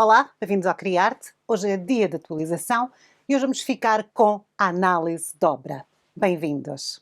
Olá, bem-vindos ao Criarte. Hoje é dia de atualização e hoje vamos ficar com a análise de obra. Bem-vindos!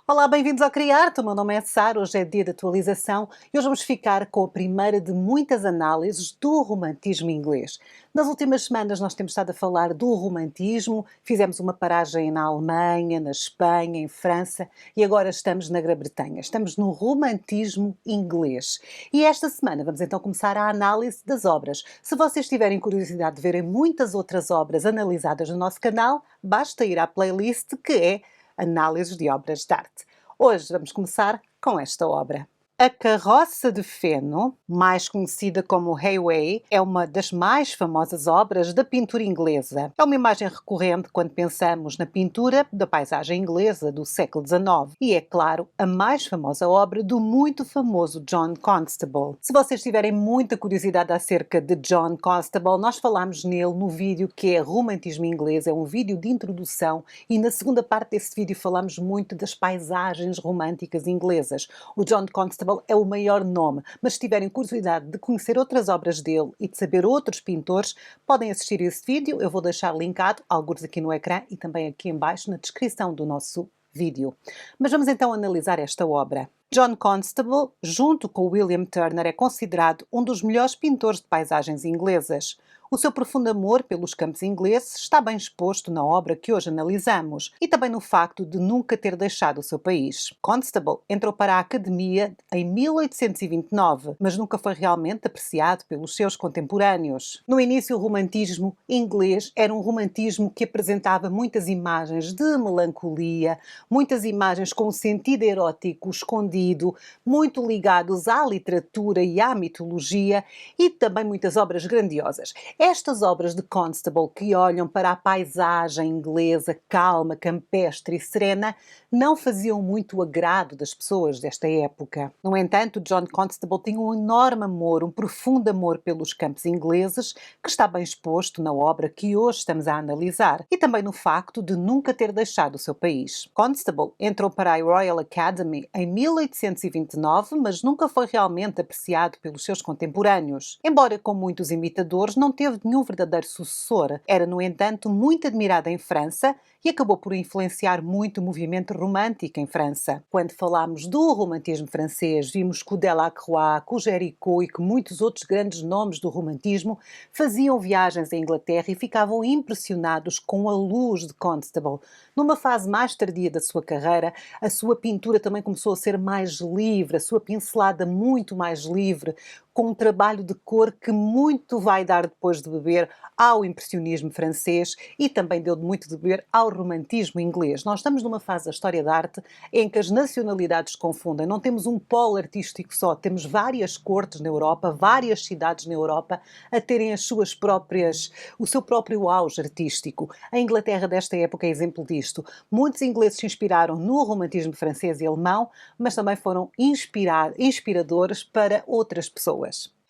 Olá, bem-vindos ao Criarte. O meu nome é Sara, hoje é dia de atualização e hoje vamos ficar com a primeira de muitas análises do romantismo inglês. Nas últimas semanas nós temos estado a falar do romantismo, fizemos uma paragem na Alemanha, na Espanha, em França e agora estamos na Grã-Bretanha. Estamos no romantismo inglês. E esta semana vamos então começar a análise das obras. Se vocês tiverem curiosidade de verem muitas outras obras analisadas no nosso canal, basta ir à playlist que é Análises de Obras de Arte. Hoje vamos começar com esta obra. A Carroça de Feno, mais conhecida como Highway, é uma das mais famosas obras da pintura inglesa. É uma imagem recorrente quando pensamos na pintura da paisagem inglesa do século XIX e é, claro, a mais famosa obra do muito famoso John Constable. Se vocês tiverem muita curiosidade acerca de John Constable, nós falámos nele no vídeo que é Romantismo Inglês, é um vídeo de introdução e na segunda parte desse vídeo falamos muito das paisagens românticas inglesas. O John Constable é o maior nome, mas se tiverem curiosidade de conhecer outras obras dele e de saber outros pintores, podem assistir a esse vídeo, eu vou deixar linkado, alguns aqui no ecrã e também aqui em baixo na descrição do nosso vídeo. Mas vamos então analisar esta obra. John Constable, junto com William Turner, é considerado um dos melhores pintores de paisagens inglesas. O seu profundo amor pelos campos ingleses está bem exposto na obra que hoje analisamos e também no facto de nunca ter deixado o seu país. Constable entrou para a Academia em 1829, mas nunca foi realmente apreciado pelos seus contemporâneos. No início, o romantismo inglês era um romantismo que apresentava muitas imagens de melancolia, muitas imagens com um sentido erótico escondido, muito ligados à literatura e à mitologia e também muitas obras grandiosas. Estas obras de Constable, que olham para a paisagem inglesa calma, campestre e serena, não faziam muito agrado das pessoas desta época. No entanto, John Constable tinha um enorme amor, um profundo amor pelos campos ingleses, que está bem exposto na obra que hoje estamos a analisar, e também no facto de nunca ter deixado o seu país. Constable entrou para a Royal Academy em 1829, mas nunca foi realmente apreciado pelos seus contemporâneos. Embora com muitos imitadores, não teve nenhum verdadeiro sucessor. Era, no entanto, muito admirada em França e acabou por influenciar muito o movimento romântico em França. Quando falámos do romantismo francês, vimos que o Delacroix, que o Géricault e que muitos outros grandes nomes do romantismo faziam viagens à Inglaterra e ficavam impressionados com a luz de Constable. Numa fase mais tardia da sua carreira, a sua pintura também começou a ser mais livre, a sua pincelada muito mais livre, com um trabalho de cor que muito vai dar depois de beber ao impressionismo francês e também deu muito de beber ao romantismo inglês. Nós estamos numa fase da história da arte em que as nacionalidades se confundem. Não temos um polo artístico só, temos várias cortes na Europa, várias cidades na Europa a terem as suas próprias, o seu próprio auge artístico. A Inglaterra desta época é exemplo disto. Muitos ingleses se inspiraram no romantismo francês e alemão, mas também foram inspiradores para outras pessoas.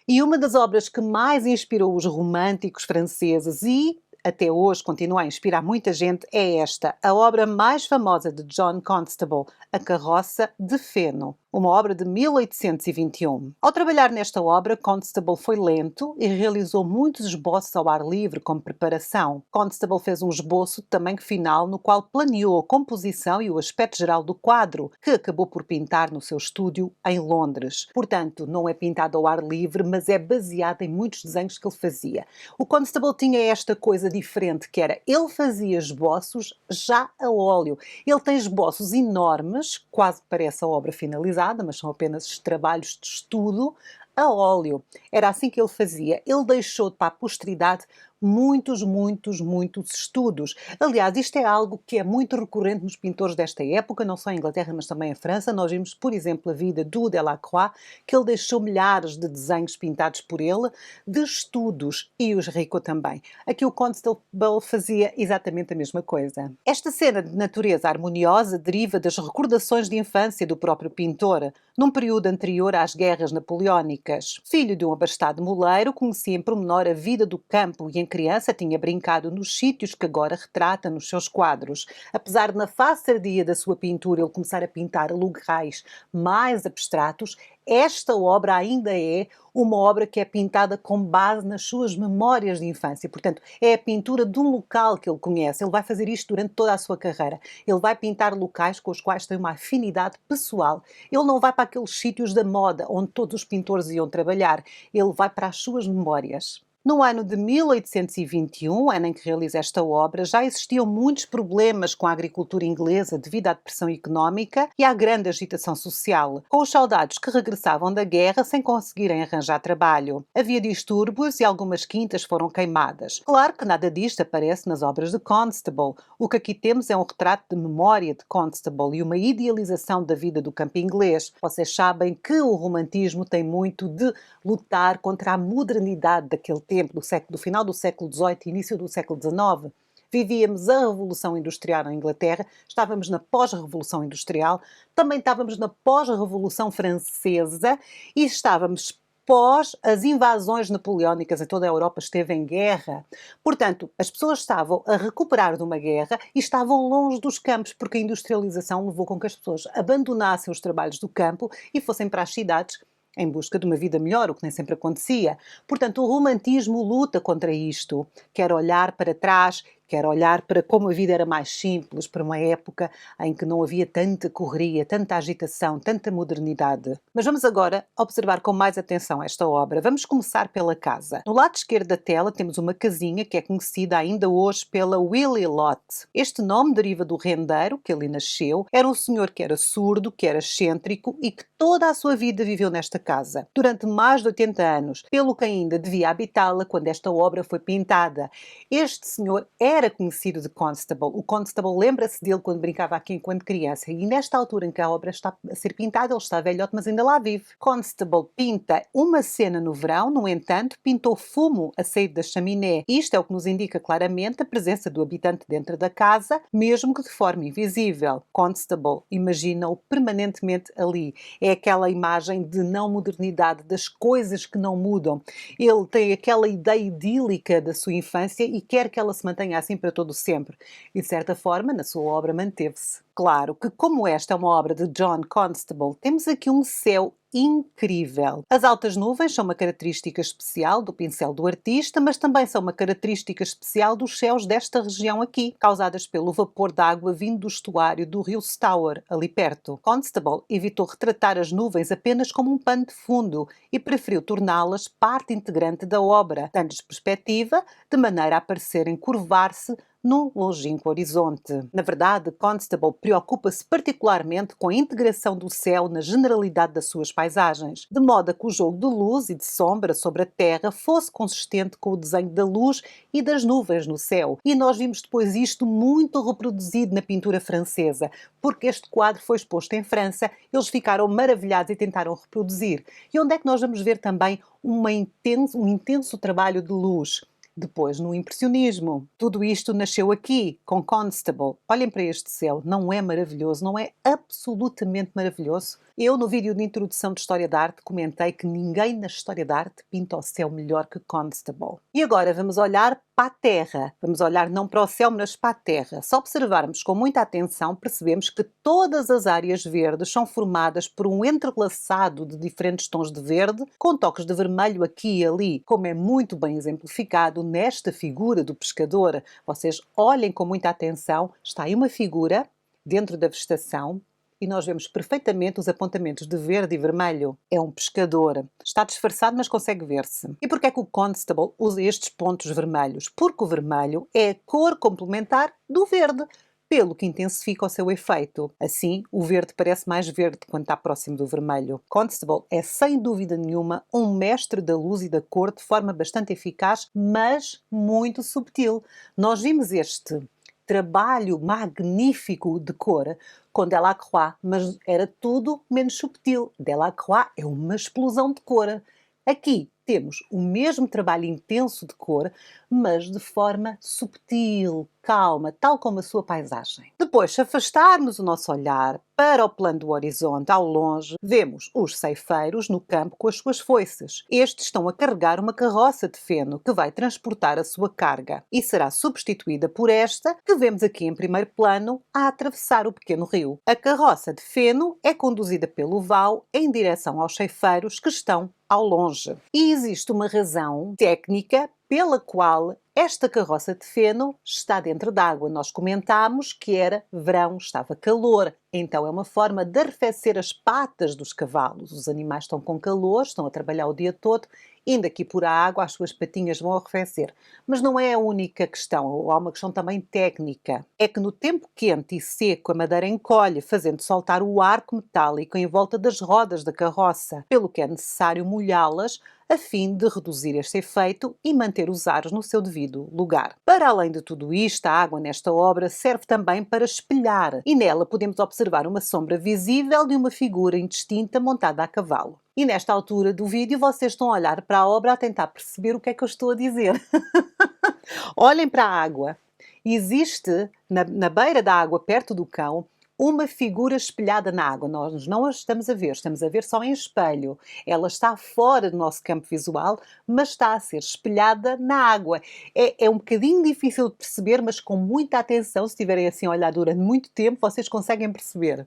E uma das obras que mais inspirou os românticos franceses e até hoje continua a inspirar muita gente é esta, a obra mais famosa de John Constable, A Carroça de Feno, uma obra de 1821. Ao trabalhar nesta obra, Constable foi lento e realizou muitos esboços ao ar livre como preparação. Constable fez um esboço de tamanho final no qual planeou a composição e o aspecto geral do quadro, que acabou por pintar no seu estúdio em Londres. Portanto, não é pintado ao ar livre, mas é baseado em muitos desenhos que ele fazia. O Constable tinha esta coisa diferente, que era, ele fazia esboços já a óleo. Ele tem esboços enormes, quase parece a obra finalizada, mas são apenas trabalhos de estudo a óleo. Era assim que ele fazia. Ele deixou para a posteridade muitos estudos. Aliás, isto é algo que é muito recorrente nos pintores desta época, não só em Inglaterra, mas também em França. Nós vimos, por exemplo, a vida do Delacroix, que ele deixou milhares de desenhos pintados por ele, de estudos, e os Rico também. Aqui o Constable fazia exatamente a mesma coisa. Esta cena de natureza harmoniosa deriva das recordações de infância do próprio pintor. num período anterior às guerras napoleónicas. Filho de um abastado moleiro, conhecia em pormenor a vida do campo e em criança tinha brincado nos sítios que agora retrata nos seus quadros. Apesar de na fase tardia da sua pintura ele começar a pintar locais mais abstratos, esta obra ainda é uma obra que é pintada com base nas suas memórias de infância. Portanto, é a pintura de um local que ele conhece. Ele vai fazer isto durante toda a sua carreira. Ele vai pintar locais com os quais tem uma afinidade pessoal. Ele não vai para aqueles sítios da moda onde todos os pintores iam trabalhar. Ele vai para as suas memórias. No ano de 1821, ano em que realiza esta obra, já existiam muitos problemas com a agricultura inglesa devido à depressão económica e à grande agitação social, com os soldados que regressavam da guerra sem conseguirem arranjar trabalho. Havia distúrbios e algumas quintas foram queimadas. Claro que nada disto aparece nas obras de Constable. O que aqui temos é um retrato de memória de Constable e uma idealização da vida do campo inglês. Vocês sabem que o romantismo tem muito de lutar contra a modernidade daquele tempo, do final do século XVIII e início do século XIX. Vivíamos a Revolução Industrial na Inglaterra, estávamos na pós-Revolução Industrial, também estávamos na pós-Revolução Francesa e estávamos pós as invasões napoleónicas em toda a Europa, esteve em guerra. Portanto, as pessoas estavam a recuperar de uma guerra e estavam longe dos campos, porque a industrialização levou com que as pessoas abandonassem os trabalhos do campo e fossem para as cidades em busca de uma vida melhor, o que nem sempre acontecia. Portanto, o romantismo luta contra isto. Quer olhar para trás, quer olhar para como a vida era mais simples, para uma época em que não havia tanta correria, tanta agitação, tanta modernidade. Mas vamos agora observar com mais atenção esta obra. Vamos começar pela casa. No lado esquerdo da tela temos uma casinha que é conhecida ainda hoje pela Willie Lot. Este nome deriva do rendeiro que ali nasceu. Era um senhor que era surdo, que era excêntrico e que toda a sua vida viveu nesta casa, durante mais de 80 anos, pelo que ainda devia habitá-la quando esta obra foi pintada. Este senhor era conhecido de Constable. O Constable lembra-se dele quando brincava aqui enquanto criança e nesta altura em que a obra está a ser pintada, ele está velhote, mas ainda lá vive. Constable pinta uma cena no verão, no entanto, pintou fumo a sair da chaminé. Isto é o que nos indica claramente a presença do habitante dentro da casa, mesmo que de forma invisível. Constable imagina-o permanentemente ali. É aquela imagem de não modernidade, das coisas que não mudam. Ele tem aquela ideia idílica da sua infância e quer que ela se mantenha assim para todo sempre. E, de certa forma, na sua obra manteve-se. Claro que, como esta é uma obra de John Constable, temos aqui um céu incrível. As altas nuvens são uma característica especial do pincel do artista, mas também são uma característica especial dos céus desta região aqui, causadas pelo vapor d'água vindo do estuário do rio Stour, ali perto. Constable evitou retratar as nuvens apenas como um pano de fundo e preferiu torná-las parte integrante da obra, dando-lhes perspectiva, de maneira a parecerem curvar-se num longínquo horizonte. Na verdade, Constable preocupa-se particularmente com a integração do céu na generalidade das suas paisagens, de modo a que o jogo de luz e de sombra sobre a terra fosse consistente com o desenho da luz e das nuvens no céu. E nós vimos depois isto muito reproduzido na pintura francesa, porque este quadro foi exposto em França, eles ficaram maravilhados e tentaram reproduzir. E onde é que nós vamos ver também um intenso trabalho de luz? Depois, no impressionismo. Tudo isto nasceu aqui, com Constable. Olhem para este céu, não é maravilhoso? Não é absolutamente maravilhoso? Eu, no vídeo de introdução de História da Arte, comentei que ninguém na História da Arte pinta o céu melhor que Constable. E agora vamos olhar para a Terra. Vamos olhar não para o céu, mas para a Terra. Se observarmos com muita atenção, percebemos que todas as áreas verdes são formadas por um entrelaçado de diferentes tons de verde, com toques de vermelho aqui e ali, como é muito bem exemplificado nesta figura do pescador. Vocês olhem com muita atenção, está aí uma figura dentro da vegetação, e nós vemos perfeitamente os apontamentos de verde e vermelho. É um pescador. Está disfarçado, mas consegue ver-se. E porquê é que o Constable usa estes pontos vermelhos? Porque o vermelho é a cor complementar do verde, pelo que intensifica o seu efeito. Assim, o verde parece mais verde quando está próximo do vermelho. Constable é, sem dúvida nenhuma, um mestre da luz e da cor de forma bastante eficaz, mas muito subtil. Nós vimos este trabalho magnífico de cor com Delacroix, mas era tudo menos subtil. Delacroix é uma explosão de cor. Aqui temos o mesmo trabalho intenso de cor, mas de forma subtil, calma, tal como a sua paisagem. Depois, se afastarmos o nosso olhar para o plano do horizonte, ao longe, vemos os ceifeiros no campo com as suas foices. Estes estão a carregar uma carroça de feno que vai transportar a sua carga e será substituída por esta que vemos aqui em primeiro plano a atravessar o pequeno rio. A carroça de feno é conduzida pelo vau em direção aos ceifeiros que estão ao longe. E existe uma razão técnica pela qual esta carroça de feno está dentro d'água. Nós comentámos que era verão, estava calor, então é uma forma de arrefecer as patas dos cavalos. Os animais estão com calor, estão a trabalhar o dia todo, indo aqui por a água, as suas patinhas vão arrefecer. Mas não é a única questão, há uma questão também técnica. É que no tempo quente e seco a madeira encolhe, fazendo soltar o arco metálico em volta das rodas da carroça, pelo que é necessário molhá-las a fim de reduzir este efeito e manter os aros no seu devido lugar. Para além de tudo isto, a água nesta obra serve também para espelhar, e nela podemos observar uma sombra visível de uma figura indistinta montada a cavalo. E nesta altura do vídeo vocês estão a olhar para a obra a tentar perceber o que é que eu estou a dizer. Olhem para a água. Existe, na beira da água, perto do cão, uma figura espelhada na água. Nós não a estamos a ver só em espelho. Ela está fora do nosso campo visual, mas está a ser espelhada na água. É um bocadinho difícil de perceber, mas com muita atenção, se estiverem assim a olhar durante muito tempo, vocês conseguem perceber.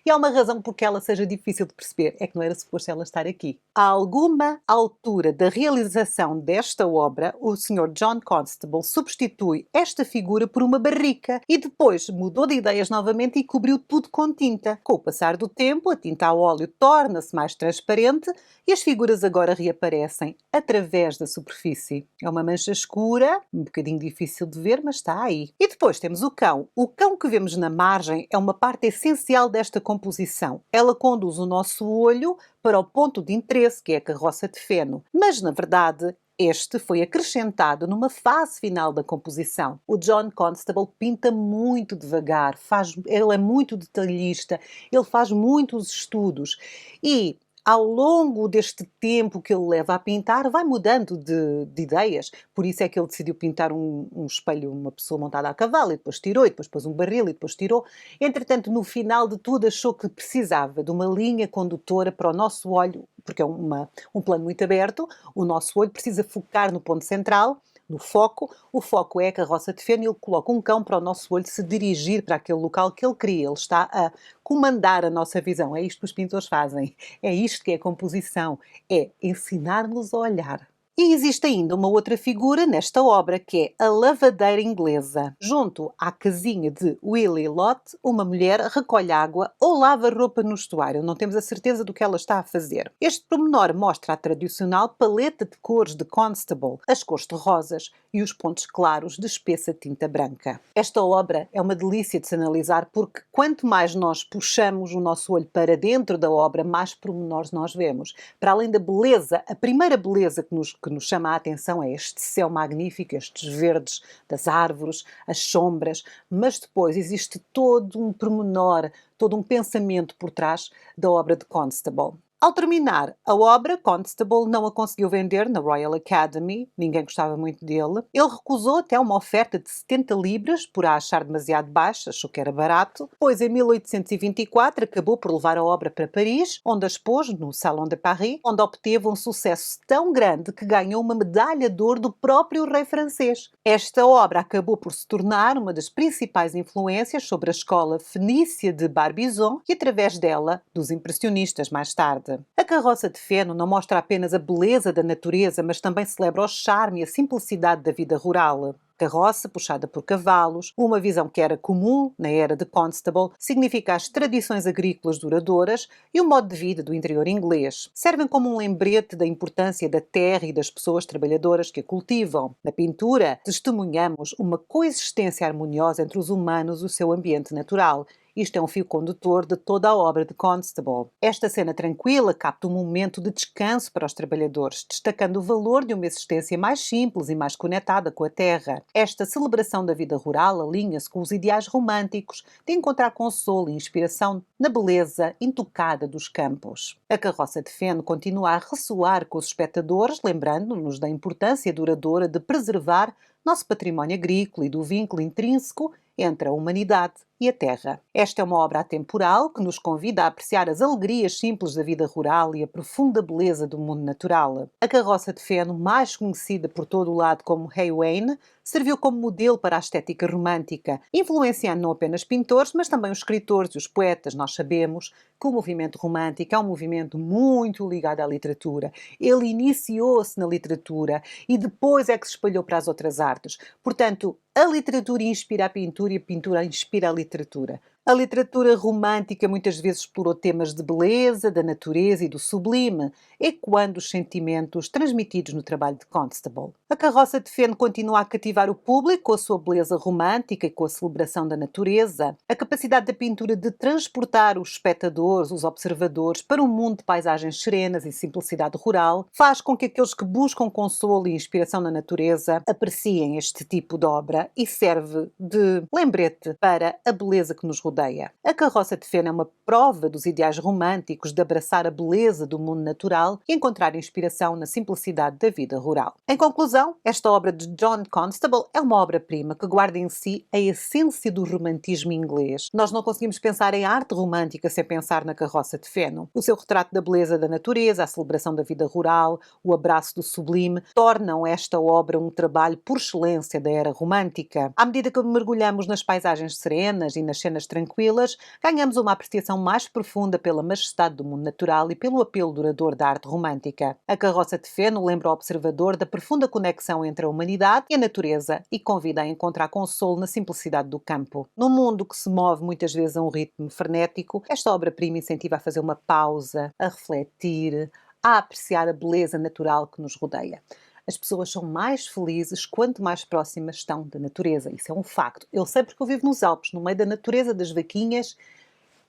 E há uma razão porque ela seja difícil de perceber, é que não era suposto ela estar aqui. A alguma altura da realização desta obra, o Sr. John Constable substitui esta figura por uma barrica e depois mudou de ideias novamente e cobriu tudo com tinta. Com o passar do tempo, a tinta a óleo torna-se mais transparente e as figuras agora reaparecem através da superfície. É uma mancha escura, um bocadinho difícil de ver, mas está aí. E depois temos o cão. O cão que vemos na margem é uma parte essencial desta composição. Ela conduz o nosso olho para o ponto de interesse, que é a carroça de feno. Mas, na verdade, este foi acrescentado numa fase final da composição. O John Constable pinta muito devagar, ele é muito detalhista, ele faz muitos estudos e ao longo deste tempo que ele leva a pintar, vai mudando de ideias. Por isso é que ele decidiu pintar um espelho, uma pessoa montada a cavalo, e depois tirou, e depois pôs um barril, e depois tirou. Entretanto, no final de tudo, achou que precisava de uma linha condutora para o nosso olho, porque é um plano muito aberto, o nosso olho precisa focar no ponto central, no foco. O foco é a carroça de feno e ele coloca um cão para o nosso olho se dirigir para aquele local que ele queria. Ele está a comandar a nossa visão. É isto que os pintores fazem. É isto que é a composição. É ensinar-nos a olhar. E existe ainda uma outra figura nesta obra, que é a lavadeira inglesa. Junto à casinha de Willie Lott, uma mulher recolhe água ou lava roupa no estuário. Não temos a certeza do que ela está a fazer. Este pormenor mostra a tradicional paleta de cores de Constable, as cores terrosas e os pontos claros de espessa tinta branca. Esta obra é uma delícia de se analisar porque quanto mais nós puxamos o nosso olho para dentro da obra, mais pormenores nós vemos. Para além da beleza, a primeira beleza que nos chama a atenção é este céu magnífico, estes verdes das árvores, as sombras, mas depois existe todo um pormenor, todo um pensamento por trás da obra de Constable. Ao terminar a obra, Constable não a conseguiu vender na Royal Academy, ninguém gostava muito dele. Ele recusou até uma oferta de 70 libras por a achar demasiado baixa, achou que era barato. Pois em 1824 acabou por levar a obra para Paris, onde a expôs no Salon de Paris, onde obteve um sucesso tão grande que ganhou uma medalha de ouro do próprio rei francês. Esta obra acabou por se tornar uma das principais influências sobre a escola fenícia de Barbizon e através dela dos impressionistas mais tarde. A carroça de feno não mostra apenas a beleza da natureza, mas também celebra o charme e a simplicidade da vida rural. Carroça puxada por cavalos, uma visão que era comum na era de Constable, significa as tradições agrícolas duradouras e o modo de vida do interior inglês. Servem como um lembrete da importância da terra e das pessoas trabalhadoras que a cultivam. Na pintura, testemunhamos uma coexistência harmoniosa entre os humanos e o seu ambiente natural. Isto é um fio condutor de toda a obra de Constable. Esta cena tranquila capta um momento de descanso para os trabalhadores, destacando o valor de uma existência mais simples e mais conectada com a terra. Esta celebração da vida rural alinha-se com os ideais românticos de encontrar consolo e inspiração na beleza intocada dos campos. A carroça de feno continua a ressoar com os espectadores, lembrando-nos da importância duradoura de preservar nosso património agrícola e do vínculo intrínseco entre a humanidade e a terra. Esta é uma obra atemporal que nos convida a apreciar as alegrias simples da vida rural e a profunda beleza do mundo natural. A carroça de feno, mais conhecida por todo o lado como Hay Wain, serviu como modelo para a estética romântica, influenciando não apenas pintores, mas também os escritores e os poetas. Nós sabemos que o movimento romântico é um movimento muito ligado à literatura. Ele iniciou-se na literatura e depois é que se espalhou para as outras artes. Portanto, a literatura inspira a pintura e a pintura inspira a literatura. A literatura romântica muitas vezes explorou temas de beleza, da natureza e do sublime, ecoando os sentimentos transmitidos no trabalho de Constable. A carroça de feno continua a cativar o público com a sua beleza romântica e com a celebração da natureza. A capacidade da pintura de transportar os espectadores, os observadores, para um mundo de paisagens serenas e simplicidade rural faz com que aqueles que buscam consolo e inspiração na natureza apreciem este tipo de obra e serve de lembrete para a beleza que nos rodeia. A carroça de feno é uma prova dos ideais românticos de abraçar a beleza do mundo natural e encontrar inspiração na simplicidade da vida rural. Em conclusão, esta obra de John Constable é uma obra-prima que guarda em si a essência do romantismo inglês. Nós não conseguimos pensar em arte romântica sem pensar na carroça de feno. O seu retrato da beleza da natureza, a celebração da vida rural, o abraço do sublime, tornam esta obra um trabalho por excelência da era romântica. À medida que mergulhamos nas paisagens serenas e nas cenas tranquilas, ganhamos uma apreciação mais profunda pela majestade do mundo natural e pelo apelo duradouro da arte romântica. A carroça de feno lembra o observador da profunda conexão entre a humanidade e a natureza e convida a encontrar consolo na simplicidade do campo. Num mundo que se move muitas vezes a um ritmo frenético, esta obra-prima incentiva a fazer uma pausa, a refletir, a apreciar a beleza natural que nos rodeia. As pessoas são mais felizes quanto mais próximas estão da natureza. Isso é um facto. Eu sei porque eu vivo nos Alpes, no meio da natureza, das vaquinhas.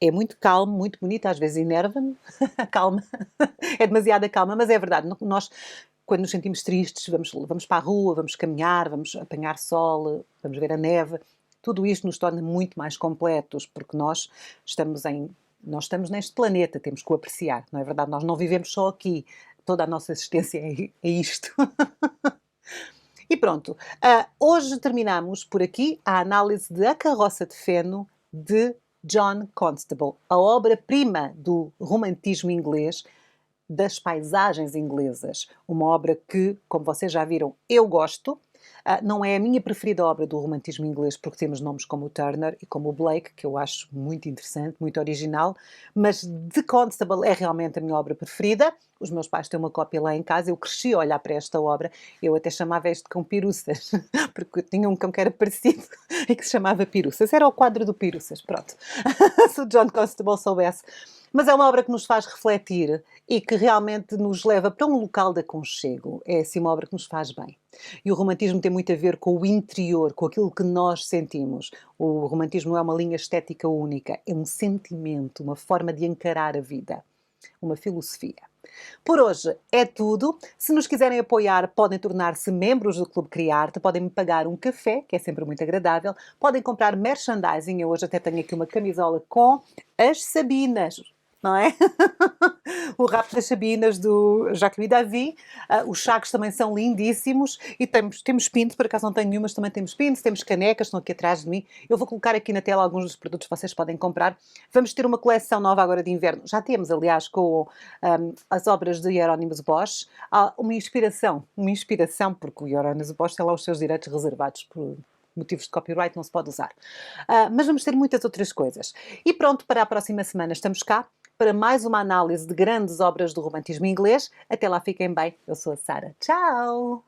É muito calmo, muito bonito, às vezes enerva-me. Calma. É demasiada calma, mas é verdade. Nós, quando nos sentimos tristes, vamos para a rua, vamos caminhar, vamos apanhar sol, vamos ver a neve. Tudo isto nos torna muito mais completos, porque nós estamos neste planeta, temos que o apreciar, não é verdade? Nós não vivemos só aqui. Toda a nossa existência é isto. E pronto, hoje terminamos por aqui a análise de A Carroça de Feno de John Constable, a obra-prima do romantismo inglês, das paisagens inglesas. Uma obra que, como vocês já viram, eu gosto. Não é a minha preferida obra do romantismo inglês, porque temos nomes como o Turner e como o Blake, que eu acho muito interessante, muito original, mas de Constable é realmente a minha obra preferida. Os meus pais têm uma cópia lá em casa, eu cresci a olhar para esta obra, eu até chamava este cão Piruças, porque eu tinha um cão que era parecido e que se chamava Piruças. Era o quadro do Piruças, pronto. Se o John Constable soubesse. Mas é uma obra que nos faz refletir e que realmente nos leva para um local de aconchego. É assim uma obra que nos faz bem. E o romantismo tem muito a ver com o interior, com aquilo que nós sentimos. O romantismo não é uma linha estética única, é um sentimento, uma forma de encarar a vida, uma filosofia. Por hoje é tudo. Se nos quiserem apoiar, podem tornar-se membros do Clube Criarte, podem me pagar um café, que é sempre muito agradável, podem comprar merchandising. Eu hoje até tenho aqui uma camisola com as Sabinas, não é? O rap das Sabinas do Jacques David. Os sacos também são lindíssimos e temos pinto, por acaso não tenho nenhum, mas também temos pinto, temos canecas, estão aqui atrás de mim. Eu vou colocar aqui na tela alguns dos produtos que vocês podem comprar. Vamos ter uma coleção nova agora de inverno. Já temos, aliás, com as obras de Hieronymus Bosch. Há uma inspiração, porque o Hieronymus Bosch tem lá os seus direitos reservados por motivos de copyright, não se pode usar. Mas vamos ter muitas outras coisas. E pronto, para a próxima semana estamos cá para mais uma análise de grandes obras do romantismo inglês. Até lá, fiquem bem. Eu sou a Sara. Tchau!